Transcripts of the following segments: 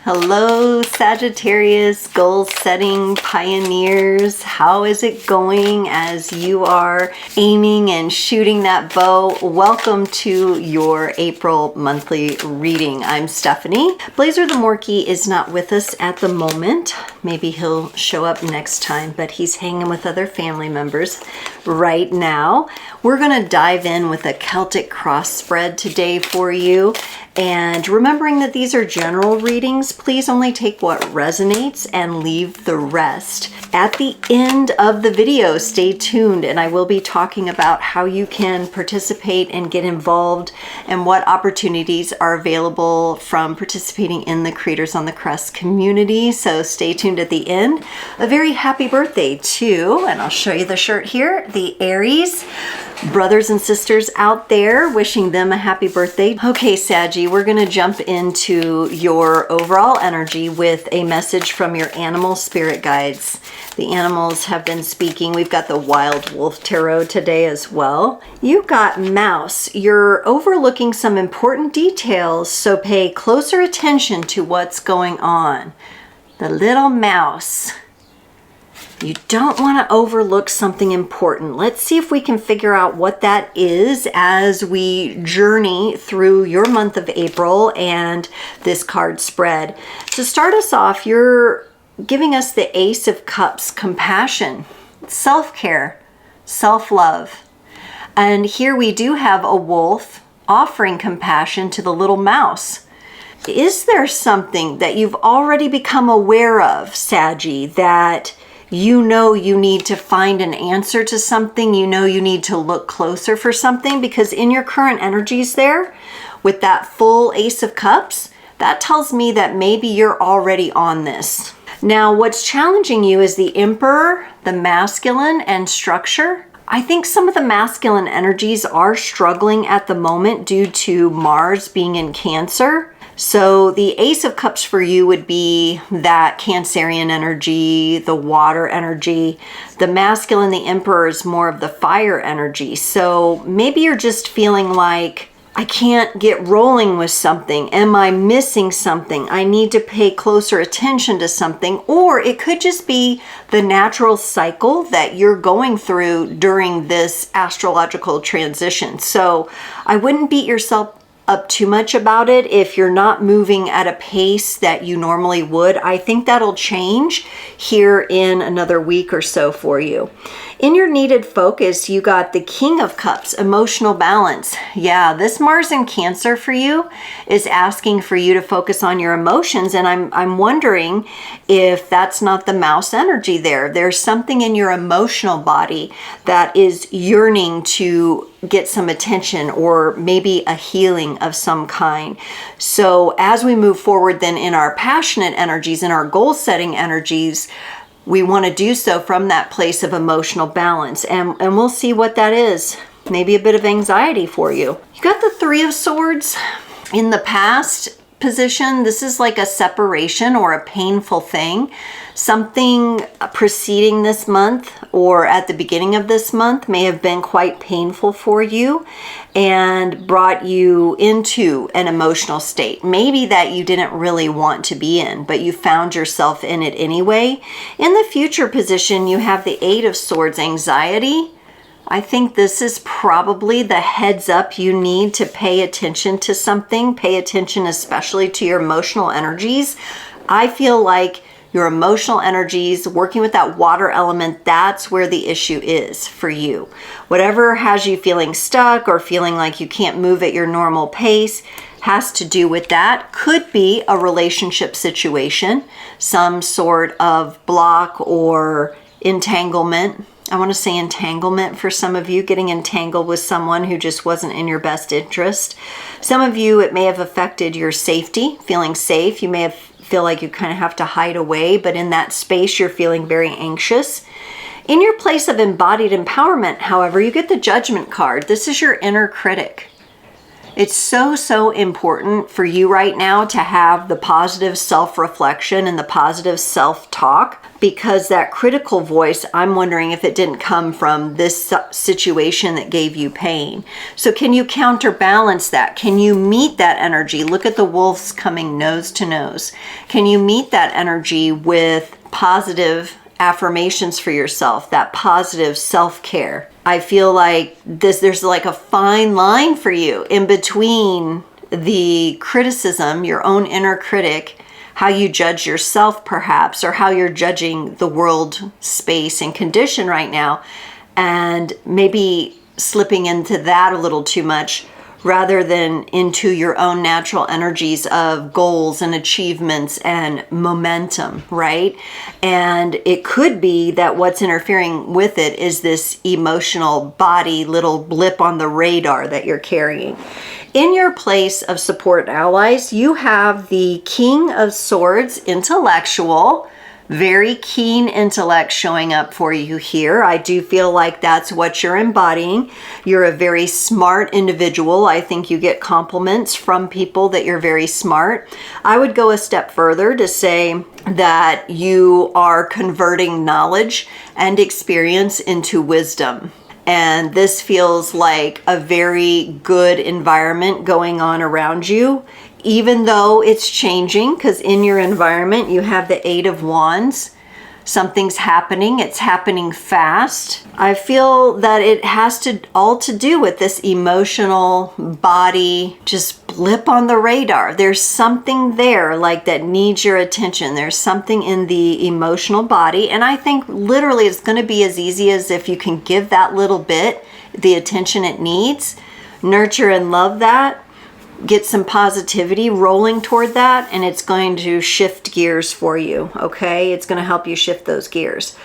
Hello, Sagittarius, goal-setting pioneers. How is it going as you are aiming and shooting that bow? Welcome to your April monthly reading. I'm Stephanie. Blazer the Morkie is not with us at the moment. Maybe he'll show up next time, but he's hanging with other family members right now. We're going to dive in with a Celtic Cross spread today for you. And remembering that these are general readings, please only take what resonates and leave the rest. At the end of the video, stay tuned, and I will be talking about how you can participate and get involved and what opportunities are available from participating in the Creators on the Crest community. So stay tuned at the end. A very happy birthday too, and I'll show you the shirt here, the Aries. Brothers and sisters out there, wishing them a happy birthday. Okay, Saggy, we're going to jump into your overall energy with a message from your animal spirit guides. The animals have been speaking. We've got the Wild Wolf Tarot today as well. You got Mouse. You're overlooking some important details, so pay closer attention to what's going on. The little mouse. You don't want to overlook something important. Let's see if we can figure out what that is as we journey through your month of April and this card spread. To start us off, you're giving us the Ace of Cups, compassion, self-care, self-love. And here we do have a wolf offering compassion to the little mouse. Is there something that you've already become aware of, Saggy, that you know you need to find an answer to something, you know you need to look closer for something? Because in your current energies there, with that full Ace of Cups, that tells me that maybe you're already on this. Now, what's challenging you is the Emperor, the masculine, and structure. I think some of the masculine energies are struggling at the moment due to Mars being in Cancer. So the Ace of Cups for you would be that Cancerian energy, the water energy. The masculine, the Emperor, is more of the fire energy. So maybe you're just feeling like, I can't get rolling with something. Am I missing something? I need to pay closer attention to something. Or it could just be the natural cycle that you're going through during this astrological transition. So I wouldn't beat yourself up too much about it if you're not moving at a pace that you normally would. I think that'll change here in another week or so for you. In your needed focus, you got the King of Cups, emotional balance. Yeah, this Mars in Cancer for you is asking for you to focus on your emotions, and I'm wondering if that's not the mouse energy there. There's something in your emotional body that is yearning to get some attention or maybe a healing of some kind. So as we move forward then in our passionate energies, in our goal-setting energies, we want to do so from that place of emotional balance. And we'll see what that is. Maybe a bit of anxiety for you. You got the Three of Swords in the past position. This is like a separation or a painful thing. Something preceding this month or at the beginning of this month may have been quite painful for you and brought you into an emotional state. Maybe that you didn't really want to be in, but you found yourself in it anyway. In the future position, you have the Eight of Swords, anxiety. I think this is probably the heads up you need to pay attention to something. Pay attention especially to your emotional energies. I feel like your emotional energies, working with that water element, that's where the issue is for you. Whatever has you feeling stuck or feeling like you can't move at your normal pace has to do with that. Could be a relationship situation, some sort of block or entanglement. I want to say entanglement for some of you, getting entangled with someone who just wasn't in your best interest. Some of you, it may have affected your safety, feeling safe. You may have feel like you kind of have to hide away, but in that space you're feeling very anxious. In your place of embodied empowerment, however, you get the Judgment card. This is your inner critic. It's so important for you right now to have the positive self-reflection and the positive self-talk, because that critical voice, I'm wondering if it didn't come from this situation that gave you pain. So can you counterbalance that? Can you meet that energy? Look at the wolves coming nose to nose. Can you meet that energy with positive affirmations for yourself, that positive self-care? I feel like there's like a fine line for you in between the criticism, your own inner critic, how you judge yourself perhaps, or how you're judging the world, space, and condition right now, and maybe slipping into that a little too much, rather than into your own natural energies of goals and achievements and momentum, right? And it could be that what's interfering with it is this emotional body little blip on the radar that you're carrying. In your place of support and allies, you have the King of Swords, intellectual, very keen intellect showing up for you here. I do feel like that's what you're embodying. You're a very smart individual. I think you get compliments from people that you're very smart. I would go a step further to say that you are converting knowledge and experience into wisdom. And this feels like a very good environment going on around you, even though it's changing, because in your environment you have the Eight of Wands. Something's happening. It's happening fast. I feel that it has to all to do with this emotional body just blip on the radar. There's something there like that needs your attention. There's something in the emotional body, and I think literally it's going to be as easy as if you can give that little bit the attention it needs, nurture and love that, get some positivity rolling toward that, and it's going to shift gears for you, okay? It's going to help you shift those gears.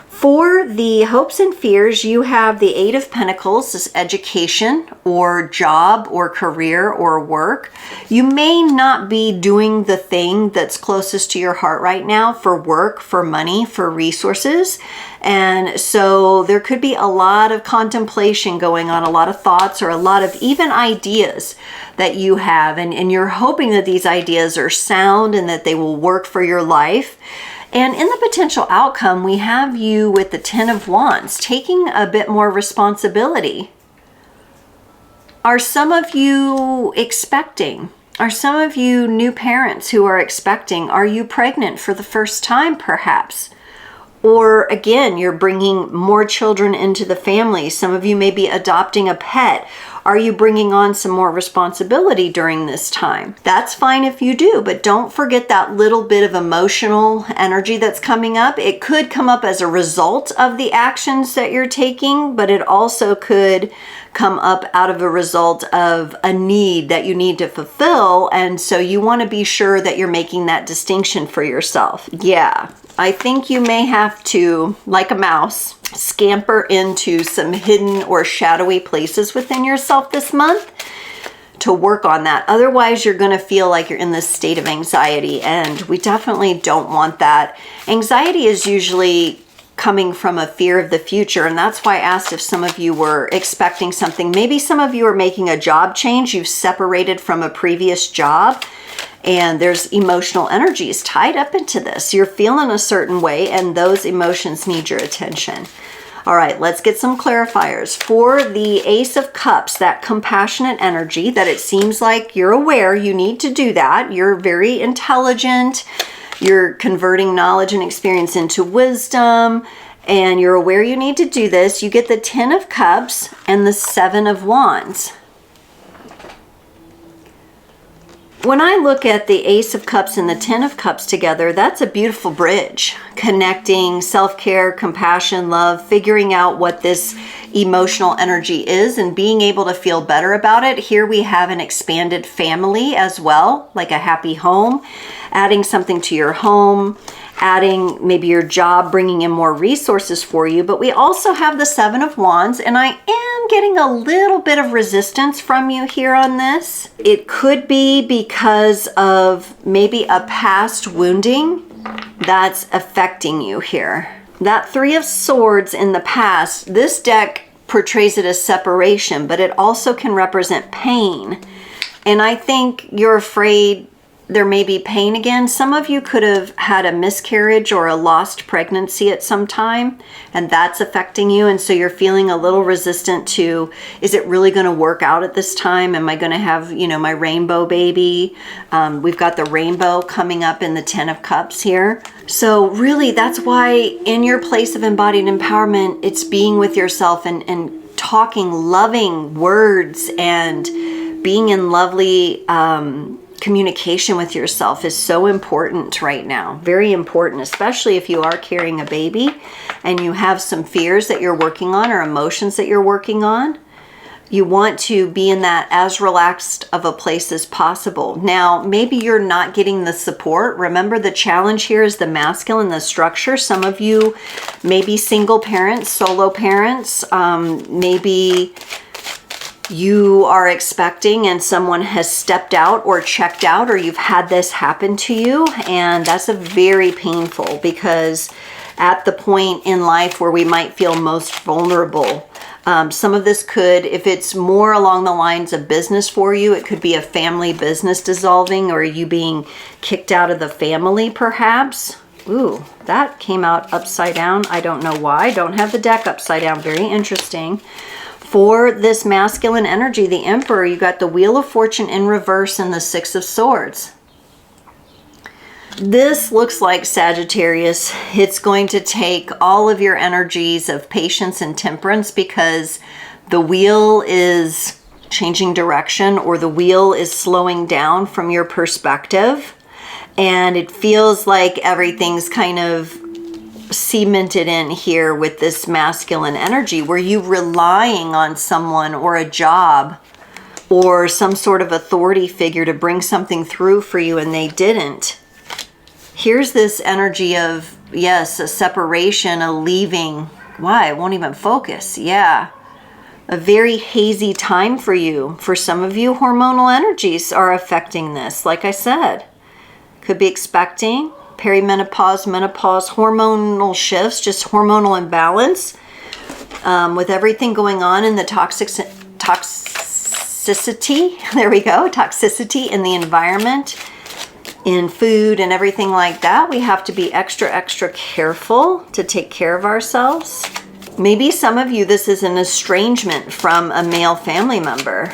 For the hopes and fears, you have the Eight of Pentacles, this education or job or career or work. You may not be doing the thing that's closest to your heart right now for work, for money, for resources. And so there could be a lot of contemplation going on, a lot of thoughts, or a lot of even ideas that you have. And you're hoping that these ideas are sound and that they will work for your life. And in the potential outcome, we have you with the Ten of Wands, taking a bit more responsibility. Are some of you expecting? Are some of you new parents who are expecting? Are you pregnant for the first time, perhaps? Or again, you're bringing more children into the family. Some of you may be adopting a pet. Are you bringing on some more responsibility during this time? That's fine if you do, but don't forget that little bit of emotional energy that's coming up. It could come up as a result of the actions that you're taking, but it also could come up out of a result of a need that you need to fulfill. And so you want to be sure that you're making that distinction for yourself. Yeah, I think you may have to, like a mouse, scamper into some hidden or shadowy places within yourself this month to work on that. Otherwise, you're going to feel like you're in this state of anxiety, and we definitely don't want that. Anxiety is usually coming from a fear of the future, and that's why I asked if some of you were expecting something. Maybe some of you are making a job change. You've separated from a previous job, and there's emotional energies tied up into this. You're feeling a certain way, and those emotions need your attention. All right, let's get some clarifiers. For the Ace of Cups, that compassionate energy that it seems like you're aware you need to do that. You're very intelligent. You're converting knowledge and experience into wisdom, and you're aware you need to do this. You get the Ten of Cups and the Seven of Wands. When I look at the Ace of Cups and the Ten of Cups together, that's a beautiful bridge, connecting self-care, compassion, love, figuring out what this emotional energy is and being able to feel better about it. Here we have an expanded family as well, like a happy home, adding something to your home, adding maybe your job, bringing in more resources for you. But we also have the Seven of Wands, and I am getting a little bit of resistance from you here on this. It could be because of maybe a past wounding that's affecting you here. That Three of Swords in the past, this deck portrays it as separation, but it also can represent pain. And I think you're afraid there may be pain again. Some of you could have had a miscarriage or a lost pregnancy at some time, and that's affecting you. And so you're feeling a little resistant to, is it really going to work out at this time? Am I going to have, you know, my rainbow baby? We've got the rainbow coming up in the 10 of Cups here. So really, that's why in your place of embodied empowerment, it's being with yourself and talking loving words and being in lovely communication with yourself is so important right now. Very important, especially if you are carrying a baby and you have some fears that you're working on or emotions that you're working on. You want to be in that as relaxed of a place as possible. Now, maybe you're not getting the support. Remember, the challenge here is the masculine, the structure. Some of you may be single parents, solo parents, maybe you are expecting and someone has stepped out or checked out, or you've had this happen to you, and that's a very painful, because at the point in life where we might feel most vulnerable, some of this could, if it's more along the lines of business for you, it could be a family business dissolving or you being kicked out of the family perhaps. Ooh, that came out upside down. I don't know why. I don't have the deck upside down. Very interesting. For this masculine energy, the Emperor, you got the Wheel of Fortune in reverse and the Six of Swords. This looks like, Sagittarius, it's going to take all of your energies of patience and temperance, because the wheel is changing direction, or the wheel is slowing down from your perspective. And it feels like everything's kind of cemented in here with this masculine energy. Were you relying on someone or a job or some sort of authority figure to bring something through for you and they didn't? Here's this energy of, yes, a separation, a leaving. Why? It won't even focus. Yeah. A very hazy time for you. For some of you, hormonal energies are affecting this. Like I said, could be expecting perimenopause, menopause, hormonal shifts, just hormonal imbalance, with everything going on in the toxicity, there we go, toxicity in the environment, in food and everything like that. We have to be extra careful to take care of ourselves. Maybe some of you, this is an estrangement from a male family member.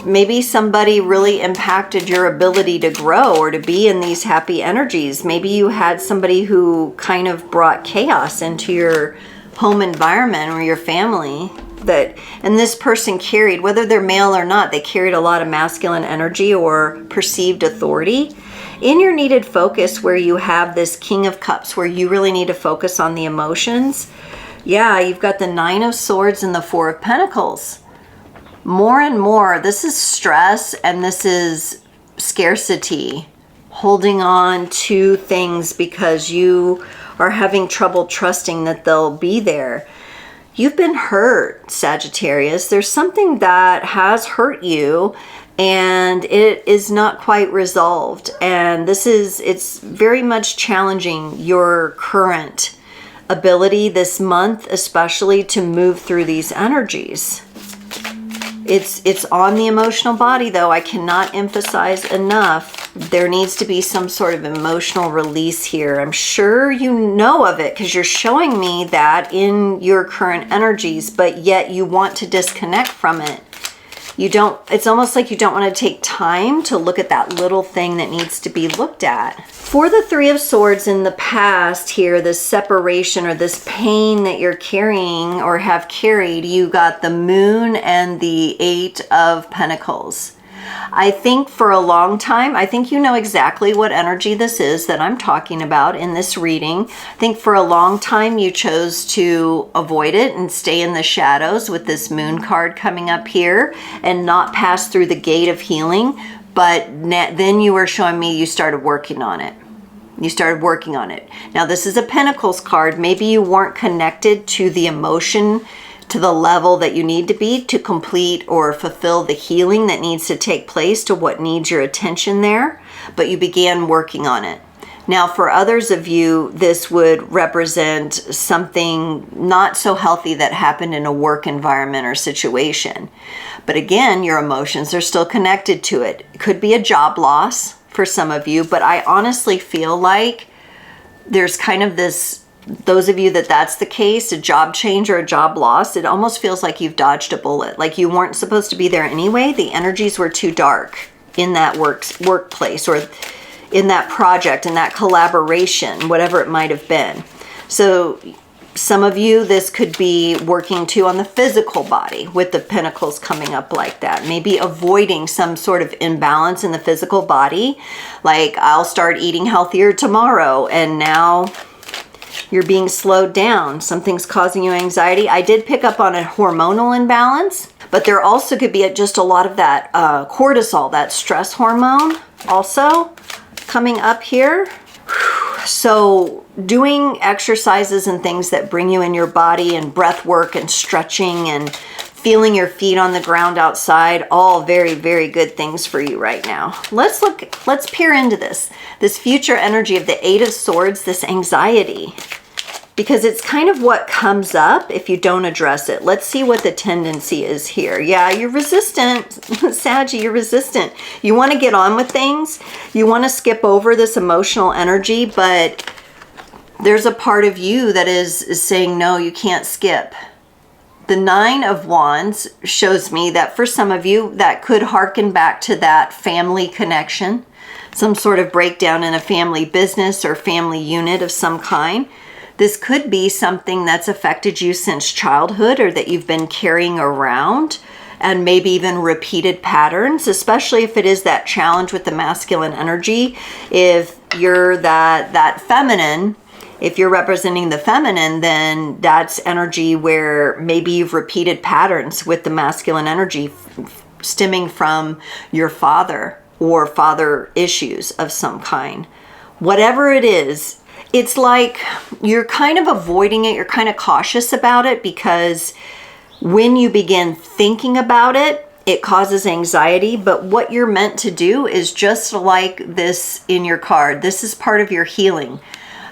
Maybe somebody really impacted your ability to grow or to be in these happy energies. Maybe you had somebody who kind of brought chaos into your home environment or your family, and this person carried, whether they're male or not, they carried a lot of masculine energy or perceived authority. In your needed focus, where you have this King of Cups, where you really need to focus on the emotions, yeah, you've got the Nine of Swords and the Four of Pentacles. More and more, this is stress and this is scarcity, holding on to things because you are having trouble trusting that they'll be there. You've been hurt, Sagittarius. There's something that has hurt you and it is not quite resolved. And it's very much challenging your current ability this month, especially to move through these energies. It's on the emotional body, though. I cannot emphasize enough. There needs to be some sort of emotional release here. I'm sure you know of it because you're showing me that in your current energies, but yet you want to disconnect from it. You don't, it's almost like you don't want to take time to look at that little thing that needs to be looked at. For the Three of Swords in the past here, this separation or this pain that you're carrying or have carried, you got the Moon and the Eight of Pentacles. I think for a long time, I think you know exactly what energy this is that I'm talking about in this reading. I think for a long time you chose to avoid it and stay in the shadows with this Moon card coming up here and not pass through the gate of healing. But then you were showing me you started working on it. You started working on it. Now this is a Pentacles card. Maybe you weren't connected to the emotion to the level that you need to be to complete or fulfill the healing that needs to take place to what needs your attention there, but you began working on it. Now, for others of you, this would represent something not so healthy that happened in a work environment or situation. But again, your emotions are still connected to it. It could be a job loss for some of you, but I honestly feel like there's kind of this, those of you that's the case, a job change or a job loss, it almost feels like you've dodged a bullet. Like you weren't supposed to be there anyway. The energies were too dark in that workplace or in that project, in that collaboration, whatever it might have been. So some of you, this could be working too on the physical body with the pentacles coming up like that. Maybe avoiding some sort of imbalance in the physical body. Like, I'll start eating healthier tomorrow, and now you're being slowed down. Something's causing you anxiety. I did pick up on a hormonal imbalance, but there also could be just a lot of that cortisol, that stress hormone also coming up here. So doing exercises and things that bring you in your body, and breath work and stretching and feeling your feet on the ground outside, all very, very good things for you right now. Let's peer into this future energy of the Eight of Swords, this anxiety, because it's kind of what comes up if you don't address it. Let's see what the tendency is here. Yeah, you're resistant, Saggy, you're resistant. You want to get on with things. You want to skip over this emotional energy, but there's a part of you that is saying, no, you can't skip. The Nine of Wands shows me that for some of you, that could harken back to that family connection, some sort of breakdown in a family business or family unit of some kind. This could be something that's affected you since childhood, or that you've been carrying around, and maybe even repeated patterns, especially if it is that challenge with the masculine energy. If you're that feminine, if you're representing the feminine, then that's energy where maybe you've repeated patterns with the masculine energy stemming from your father or father issues of some kind. Whatever it is, it's like you're kind of avoiding it. You're kind of cautious about it, because when you begin thinking about it, it causes anxiety. But what you're meant to do is just like this in your card. This is part of your healing.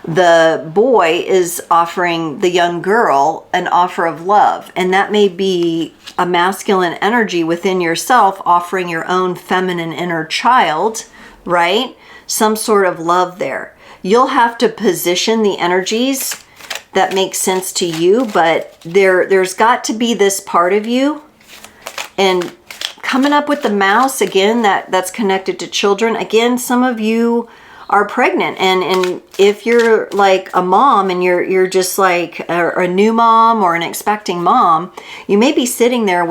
The boy is offering the young girl an offer of love, and that may be a masculine energy within yourself offering your own feminine inner child, right? Some sort of love there. You'll have to position the energies that make sense to you, but there's got to be this part of you. And coming up with the mouse, again, that's connected to children. Again, some of you are pregnant, and if you're like a mom and you're just like a new mom or an expecting mom, you may be sitting there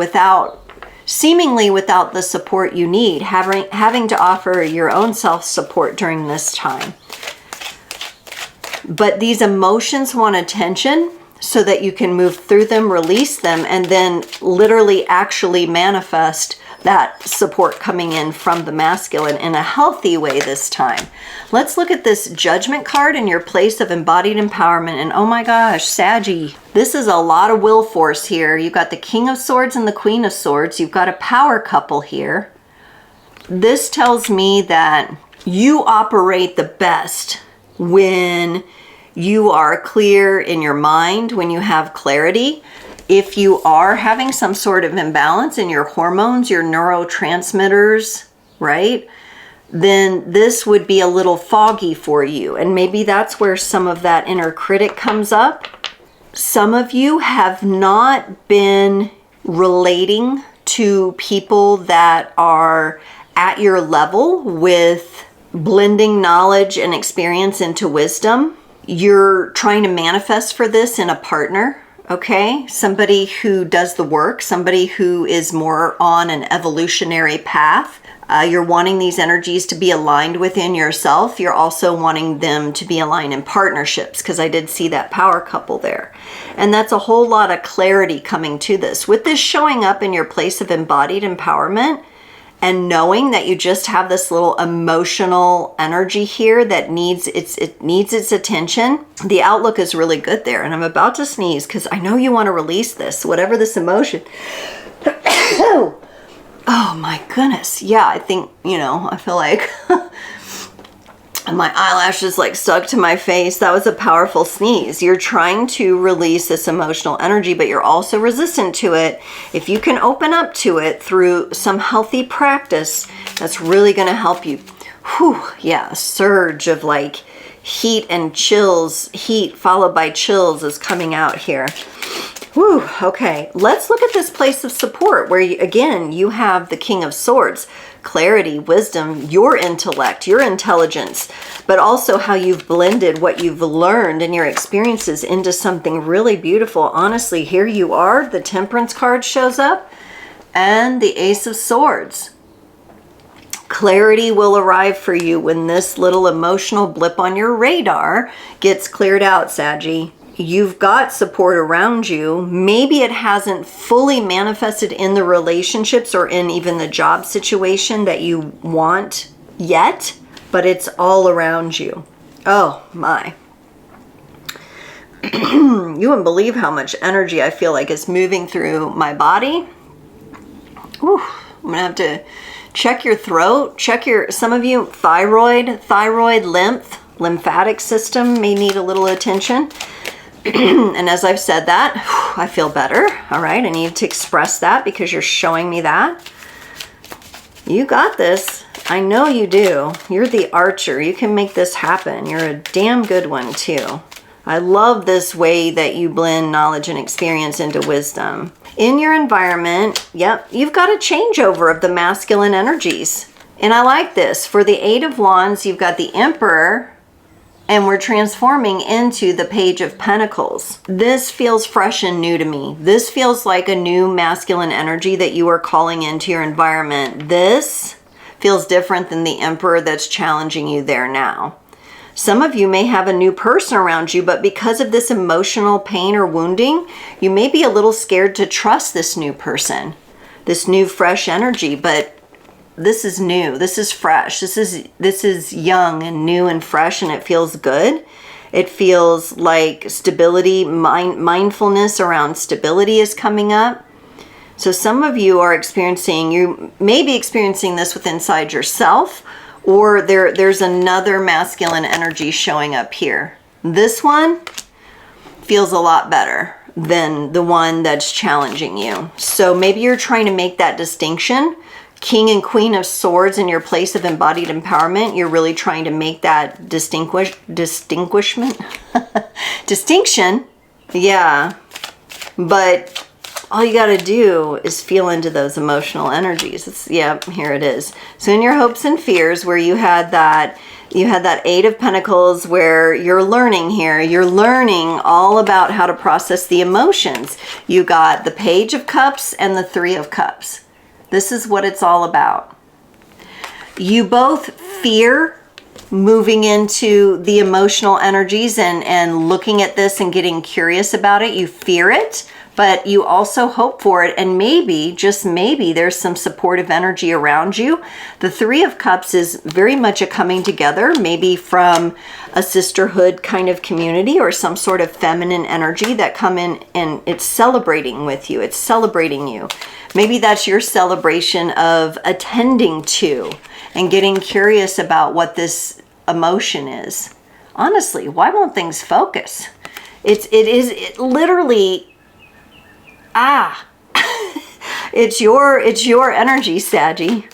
seemingly without the support you need, having to offer your own self-support during this time. But these emotions want attention so that you can move through them, release them, and then literally actually manifest that support coming in from the masculine in a healthy way this time. Let's look at this Judgment card in your place of embodied empowerment. And oh my gosh, Saggy, this is a lot of will force here. You've got the King of Swords and the Queen of Swords. You've got a power couple here. This tells me that you operate the best when you are clear in your mind, when you have clarity. If you are having some sort of imbalance in your hormones, your neurotransmitters, right, then this would be a little foggy for you. And maybe that's where some of that inner critic comes up. Some of you have not been relating to people that are at your level with blending knowledge and experience into wisdom. You're trying to manifest for this in a partner, okay? Somebody who does the work, somebody who is more on an evolutionary path. You're wanting these energies to be aligned within yourself. You're also wanting them to be aligned in partnerships, because I did see that power couple there. And that's a whole lot of clarity coming to this. With this showing up in your place of embodied empowerment, and knowing that you just have this little emotional energy here that needs its attention, the outlook is really good there. And I'm about to sneeze because I know you want to release this, whatever this emotion. Oh my goodness. Yeah, I think, I feel like And my eyelashes like stuck to my face. That was a powerful sneeze. You're trying to release this emotional energy, but you're also resistant to it. If you can open up to it through some healthy practice, that's really going to help you. Whew, yeah, a surge of like heat and chills. Heat followed by chills is coming out here. Whew, okay, let's look at this place of support where, again, you have the King of Swords. Clarity, wisdom, your intellect, your intelligence, but also how you've blended what you've learned and your experiences into something really beautiful. Honestly, here you are. The Temperance card shows up and the Ace of Swords. Clarity will arrive for you when this little emotional blip on your radar gets cleared out, Saggy. You've got support around you. Maybe it hasn't fully manifested in the relationships or in even the job situation that you want yet, but it's all around you. Oh my. You wouldn't believe how much energy I feel like is moving through my body. Whew. I'm gonna have to check your throat, check your, some of you, thyroid, lymphatic system may need a little attention. And as I've said that, I feel better. All right, I need to express that because you're showing me that. You got this. I know you do. You're the archer. You can make this happen. You're a damn good one too. I love this way that you blend knowledge and experience into wisdom. In your environment, yep, you've got a changeover of the masculine energies. And I like this. For the Eight of Wands, you've got the Emperor, and we're transforming into the Page of Pentacles. This feels fresh and new to me. This feels like a new masculine energy that you are calling into your environment. This feels different than the Emperor that's challenging you there now. Some of you may have a new person around you, but because of this emotional pain or wounding, you may be a little scared to trust this new person, this new fresh energy, but this is new, this is fresh, this is young and new and fresh, and it feels good. It feels like stability, mindfulness around stability is coming up. So some of you are experiencing, you may be experiencing this with inside yourself, or there's another masculine energy showing up here. This one feels a lot better than the one that's challenging you. So maybe you're trying to make that distinction. King and Queen of Swords in your place of embodied empowerment, you're really trying to make that distinction. Yeah, but all you got to do is feel into those emotional energies. Yeah, here it is. So in your hopes and fears, where you had that Eight of Pentacles, where you're learning here, you're learning all about how to process the emotions. You got the Page of Cups and the Three of Cups. This is what it's all about. You both fear moving into the emotional energies and looking at this and getting curious about it. You fear it, but you also hope for it. And maybe, just maybe, there's some supportive energy around you. The Three of Cups is very much a coming together, maybe from a sisterhood kind of community or some sort of feminine energy that come in and it's celebrating with you. It's celebrating you. Maybe that's your celebration of attending to and getting curious about what this emotion is. Honestly, why won't things focus? It literally, it's your energy, Saggy.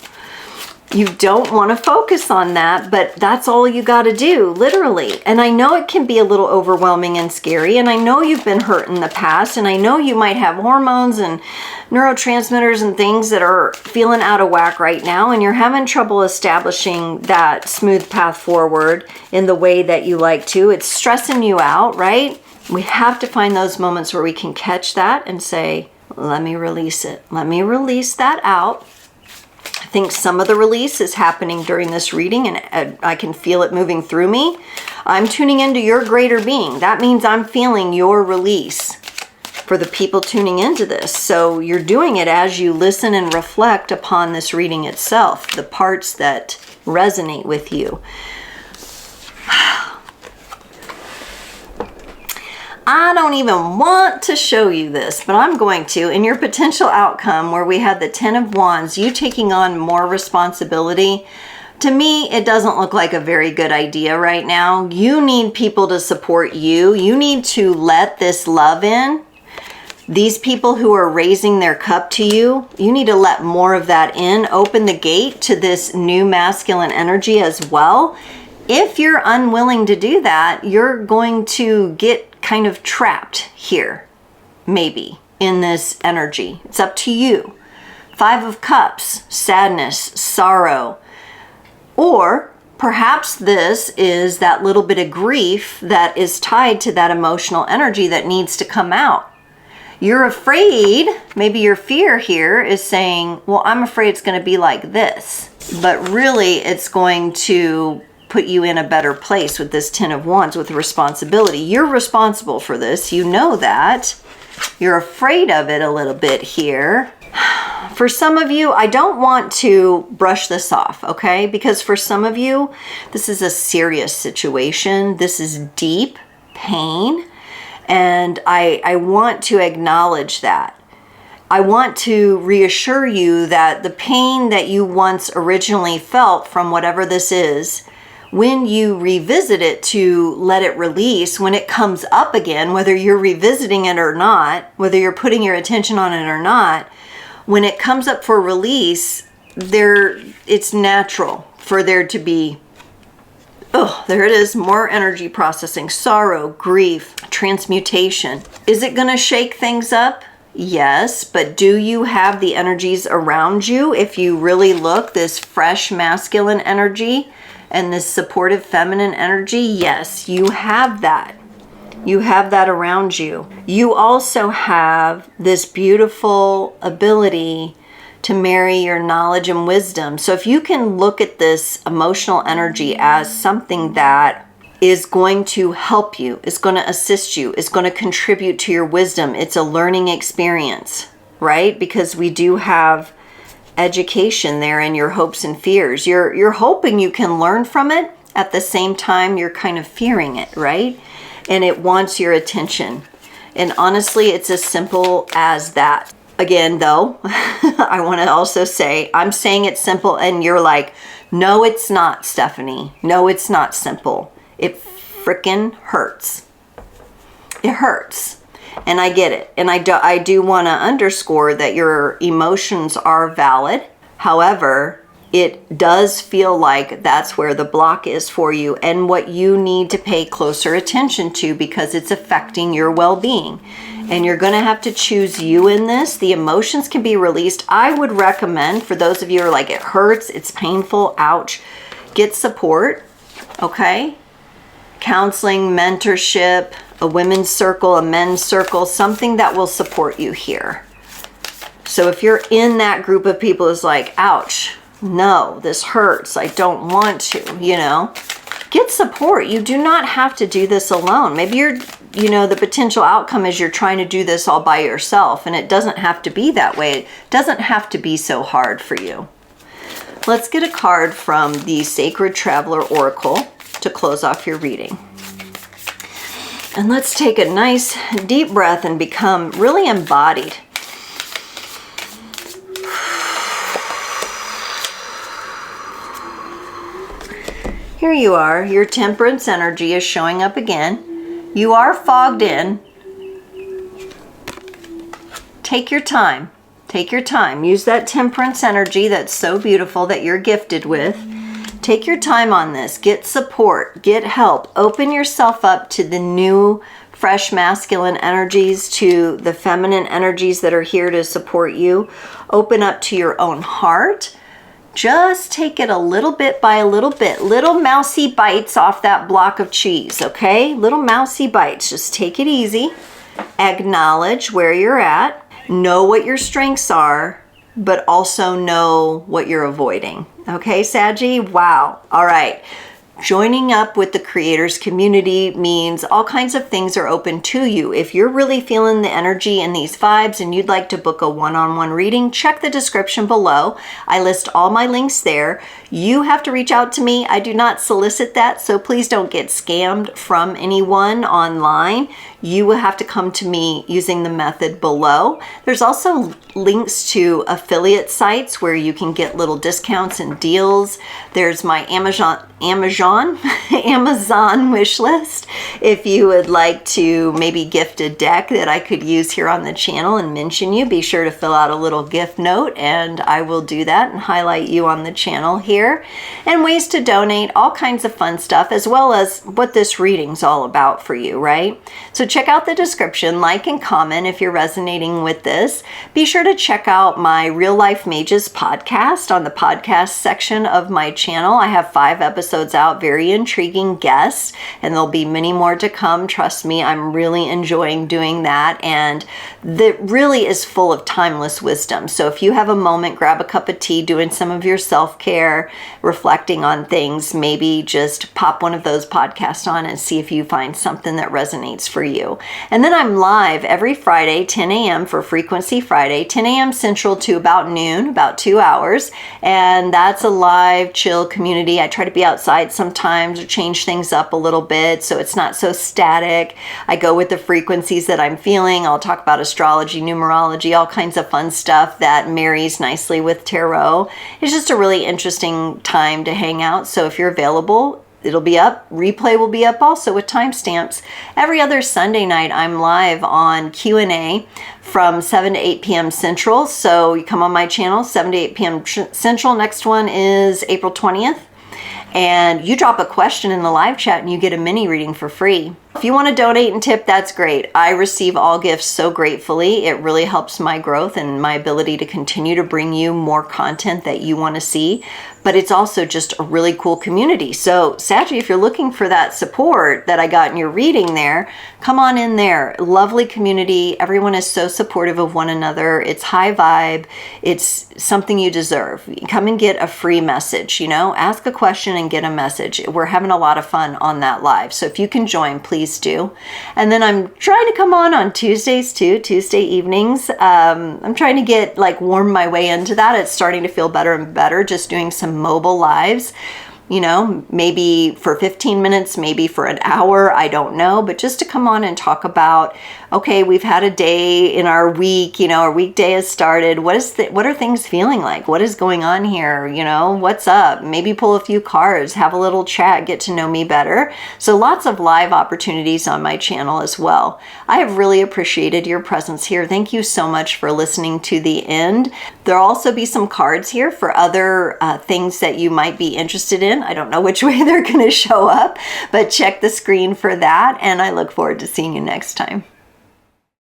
You don't want to focus on that, but that's all you got to do, literally. And I know it can be a little overwhelming and scary, and I know you've been hurt in the past, and I know you might have hormones and neurotransmitters and things that are feeling out of whack right now, and you're having trouble establishing that smooth path forward in the way that you like to. It's stressing you out, right? We have to find those moments where we can catch that and say, let me release it. Let me release that out. I think some of the release is happening during this reading, and I can feel it moving through me. I'm tuning into your greater being. That means I'm feeling your release for the people tuning into this. So you're doing it as you listen and reflect upon this reading itself, the parts that resonate with you. I don't even want to show you this, but I'm going to. In your potential outcome, where we had the Ten of Wands, you taking on more responsibility, To me, it doesn't look like a very good idea right now. You need people to support you. You need to let this love in. These people who are raising their cup to you, you need to let more of that in. Open the gate to this new masculine energy as well. If you're unwilling to do that, you're going to get kind of trapped here, maybe, in this energy. It's up to you. 5 of Cups, sadness, sorrow. Or perhaps this is that little bit of grief that is tied to that emotional energy that needs to come out. You're afraid, maybe your fear here is saying, well, I'm afraid it's going to be like this. But really, it's going to put you in a better place with this 10 of Wands with responsibility. You're responsible for this. You know that. You're afraid of it a little bit here. For some of you, I don't want to brush this off, okay? Because for some of you, this is a serious situation. This is deep pain. And I want to acknowledge that. I want to reassure you that the pain that you once originally felt from whatever this is, when you revisit it to let it release, when it comes up again, whether you're revisiting it or not, whether you're putting your attention on it or not, when it comes up for release, it's natural for there to be, oh, there it is, more energy processing, sorrow, grief, transmutation. Is it going to shake things up? Yes, but do you have the energies around you? If you really look, this fresh masculine energy and this supportive feminine energy, yes, you have that. You have that around you. You also have this beautiful ability to marry your knowledge and wisdom. So if you can look at this emotional energy as something that is going to help you, is going to assist you, is going to contribute to your wisdom, it's a learning experience, right? Because we do have education there in your hopes and fears. You're hoping you can learn from it. At the same time, you're kind of fearing it, right? And it wants your attention. And honestly, it's as simple as that. Again, though, I want to also say, I'm saying it's simple and you're like, no, it's not, Stephanie. No, it's not simple. It frickin' hurts. It hurts. And I get it. And I do want to underscore that your emotions are valid. However, it does feel like that's where the block is for you and what you need to pay closer attention to because it's affecting your well-being. And you're going to have to choose you in this. The emotions can be released. I would recommend for those of you who are like, it hurts, it's painful, ouch, get support, okay? Counseling, mentorship, a women's circle, a men's circle, something that will support you here. So if you're in that group of people who's like, ouch, no, this hurts, I don't want to, you know, get support. You do not have to do this alone. Maybe the potential outcome is you're trying to do this all by yourself, and it doesn't have to be that way. It doesn't have to be so hard for you. Let's get a card from the Sacred Traveler Oracle to close off your reading. And let's take a nice deep breath and become really embodied. Here you are, your temperance energy is showing up again. You are fogged in. Take your time. Take your time. Use that temperance energy that's so beautiful that you're gifted with. Take your time on this. Get support. Get help. Open yourself up to the new, fresh masculine energies, to the feminine energies that are here to support you. Open up to your own heart. Just take it a little bit by a little bit. Little mousy bites off that block of cheese, okay? Little mousy bites. Just take it easy. Acknowledge where you're at. Know what your strengths are, but also know what you're avoiding. Okay, Saggy? Wow. All right. Joining up with the creators community means all kinds of things are open to you. If you're really feeling the energy and these vibes and you'd like to book a one-on-one reading, check the description below. I list all my links there. You have to reach out to me. I do not solicit that, so please don't get scammed from anyone online. You will have to come to me using the method below. There's also links to affiliate sites where you can get little discounts and deals. There's my Amazon wish list if you would like to maybe gift a deck that I could use here on the channel and mention you. Be sure to fill out a little gift note and I will do that and highlight you on the channel here. And ways to donate, all kinds of fun stuff, as well as what this reading's all about for you, right? So check out the description, like and comment if you're resonating with this. Be sure to check out my Real Life Mages podcast on the podcast section of my channel. I have 5 episodes out, very intriguing guests, and there'll be many more to come. Trust me, I'm really enjoying doing that, and that really is full of timeless wisdom. So if you have a moment, grab a cup of tea, doing some of your self-care, reflecting on things, maybe just pop one of those podcasts on and see if you find something that resonates for you. And then I'm live every Friday, 10 a.m. for Frequency Friday, 10 a.m. Central to about noon, about 2 hours. And that's a live, chill community. I try to be outside sometimes or change things up a little bit so it's not so static. I go with the frequencies that I'm feeling. I'll talk about astrology, numerology, all kinds of fun stuff that marries nicely with tarot. It's just a really interesting time to hang out. So if you're available, it'll be up. Replay will be up also with timestamps. Every other Sunday night, I'm live on Q&A from 7 to 8 p.m. Central. So you come on my channel, 7 to 8 p.m. Central. Next one is April 20th. And you drop a question in the live chat and you get a mini reading for free. If you want to donate and tip, that's great. I receive all gifts so gratefully. It really helps my growth and my ability to continue to bring you more content that you want to see. But it's also just a really cool community. So Saggy, if you're looking for that support that I got in your reading there, come on in there. Lovely community. Everyone is so supportive of one another. It's high vibe. It's something you deserve. Come and get a free message, ask a question and get a message. We're having a lot of fun on that live. So if you can join, please do. And then I'm trying to come on Tuesdays too, Tuesday evenings. I'm trying to get warm my way into that. It's starting to feel better and better just doing some mobile lives, maybe for 15 minutes, maybe for an hour, I don't know, but just to come on and talk about, okay, we've had a day in our week, our weekday has started. What are things feeling like? What is going on here? What's up? Maybe pull a few cards, have a little chat, get to know me better. So lots of live opportunities on my channel as well. I have really appreciated your presence here. Thank you so much for listening to the end. There'll also be some cards here for other things that you might be interested in. I don't know which way they're going to show up, but check the screen for that. And I look forward to seeing you next time.